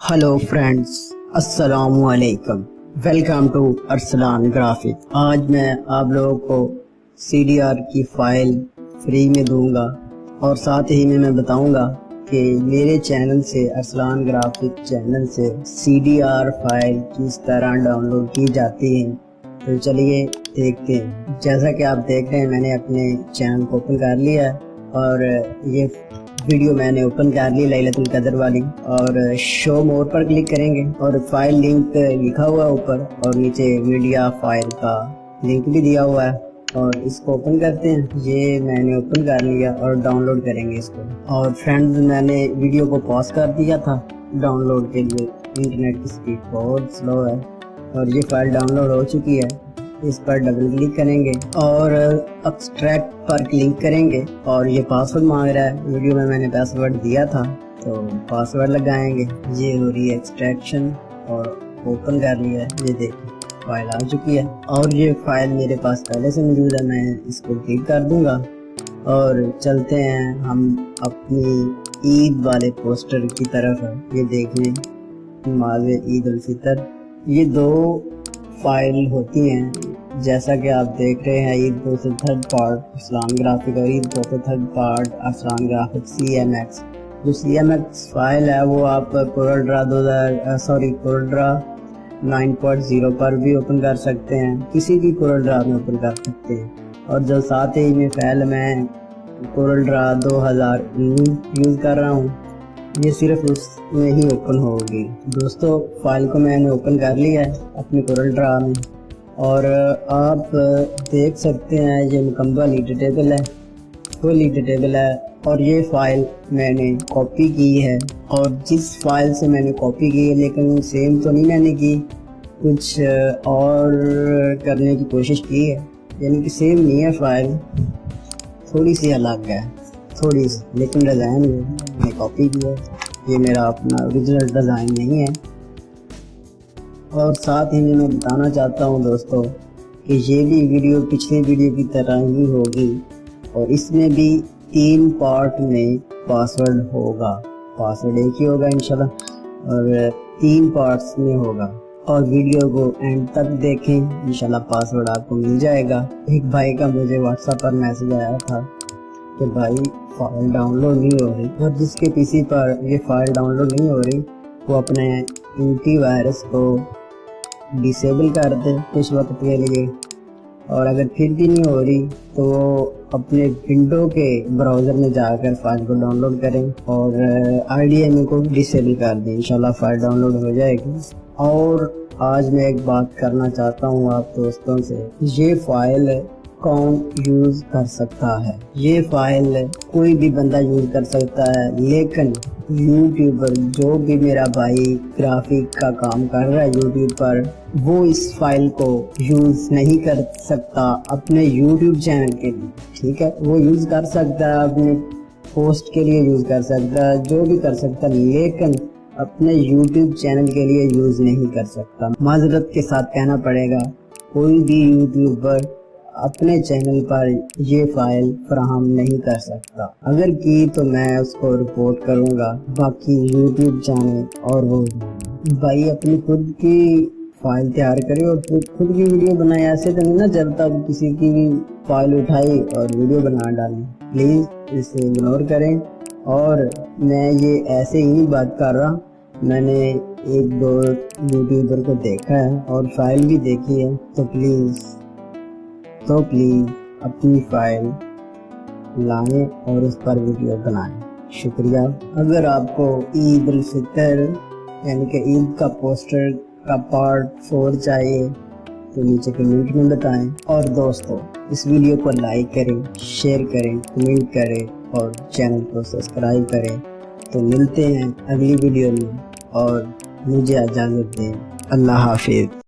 Hello friends, अस्सलाम वालेकुम। Welcome to Arsalan graphic. आज मैं आप लोगों को CDR की फाइल फ्री में दूंगा और साथ ही में मैं बताऊंगा कि मेरे चैनल से, अरसलान ग्राफिक चैनल से CDR फाइल किस तरह डाउनलोड की जाती है। तो चलिए देखते हैं। जैसा कि आप देख रहे हैं, मैंने अपने चैनल को ओपन कर लिया है और ये वीडियो मैंने ओपन कर ली लैलतुल कदर वाली, और शो मोर पर क्लिक करेंगे और फाइल लिंक लिखा हुआ है ऊपर और नीचे मीडिया फाइल का लिंक भी दिया हुआ है, और इसको ओपन करते हैं। ये मैंने ओपन कर लिया और डाउनलोड करेंगे इसको। और फ्रेंड्स, मैंने वीडियो को पॉज कर दिया था डाउनलोड के लिए, इंटरनेट की स्पीड बहुत स्लो है और ये फाइल डाउनलोड हो चुकी है। इस पर डबल क्लिक करेंगे और एक्सट्रैक्ट पर क्लिक करेंगे और ये पासवर्ड मांग रहा है। वीडियो में मैंने पासवर्ड दिया था तो पासवर्ड लगाएंगे। ये हो रही है एक्सट्रैक्शन और ओपन कर लिया है। ये देखिए फाइल आ चुकी है और ये फाइल मेरे पास पहले से मौजूद है। मैं इसको क्लिक कर दूंगा और चलते हैं हम अपनी ईद वाले पोस्टर की तरफ। ये देखिए, नमाज़े ईद उल फितर। ये दो फाइल होती हैं जैसा कि आप देख रहे हैं। ईद को थर्ड पार्ट अरसलान ग्राफिक और ईद को third part Arsalan graphic CMX। जो CMX फाइल है वो आप कोरल ड्रा 9.0 पर भी ओपन कर सकते हैं, किसी भी कोरल ड्रा में ओपन कर सकते हैं। और जो साथ ही में फाइल मैं कोरल ड्रा 2019 यूज़ कर रहा हूँ, ये सिर्फ उसमें ही ओपन होगी। दोस्तों, फाइल को मैंने ओपन कर लिया है अपने कोरल ड्रा में और आप देख सकते हैं ये मुकम्मल एडिटेबल है, फुल एडिटेबल है। और ये फाइल मैंने कॉपी की है और जिस फाइल से मैंने कॉपी की है, लेकिन सेम तो नहीं मैंने की, कुछ और करने की कोशिश की है। यानी कि सेम नहीं है फाइल, थोड़ी सी अलग है, थोड़ी सी, लेकिन डिज़ाइन मैंने कॉपी किया है। ये मेरा अपना ओरिजिनल डिज़ाइन नहीं है। और साथ ही मैं बताना चाहता हूँ दोस्तों कि ये भी वीडियो पिछली वीडियो की तरह ही होगी और इसमें भी 3 पार्ट में पासवर्ड होगा। पासवर्ड एक ही होगा इंशाल्लाह और 3 पार्ट्स में होगा। और वीडियो को एंड तक देखें, इंशाल्लाह पासवर्ड आपको मिल जाएगा। एक भाई का मुझे व्हाट्सएप पर मैसेज आया था कि भाई फाइल डाउनलोड नहीं हो रही, और जिसके PC पर ये फाइल डाउनलोड नहीं हो रही वो अपने एंटीवायरस को डिसेबल कर दे कुछ वक्त के लिए, और अगर फिर भी नहीं हो रही तो अपने विंडो के ब्राउज़र में जाकर फाइल को डाउनलोड करें और IDMA को डिसेबल कर दें। इंशाल्लाह फाइल डाउनलोड हो जाएगी। और आज मैं एक बात करना चाहता हूँ आप दोस्तों से, ये फाइल कौन यूज़ कर सकता है? ये फाइल कोई भी बंदा यूज़ कर सकता है, लेकिन यूट्यूबर, जो भी मेरा भाई ग्राफिक का काम कर रहा है यूट्यूब पर, वो इस फाइल को यूज़ नहीं कर सकता अपने यूट्यूब चैनल के लिए। ठीक है, वो यूज़ कर सकता है अपने पोस्ट के लिए, यूज़ कर सकता है, जो भी कर सकता है, लेकिन अपने यूट्यूब चैनल के लिए यूज़ नहीं कर सकता। माजरत के साथ कहना पड़ेगा, कोई भी यूट्यूबर अपने चैनल पर ये फाइल फराहम नहीं कर सकता। अगर की तो मैं उसको रिपोर्ट करूंगा। बाकी यूट्यूब चैनल और वो भाई अपनी खुद की फाइल तैयार करे और खुद की वीडियो बनाए। ऐसे तो नहीं ना चलता किसी की भी फाइल उठाई और वीडियो बना डाली। प्लीज़ इसे इग्नोर करें। और मैं ये ऐसे ही नहीं बात कर रहा, मैंने 1-2 यूट्यूबर को देखा है और फाइल भी देखी है। तो प्लीज़ अपनी फाइल लाएं और उस पर वीडियो बनाएं। शुक्रिया। अगर आपको ईद उल फितर यानी कि ईद का पोस्टर का पार्ट 4 चाहिए तो नीचे कमेंट में बताएं। और दोस्तों, इस वीडियो को लाइक करें, शेयर करें, कमेंट करें और चैनल को सब्सक्राइब करें। तो मिलते हैं अगली वीडियो में और मुझे इजाज़त दें। अल्लाह हाफिज़।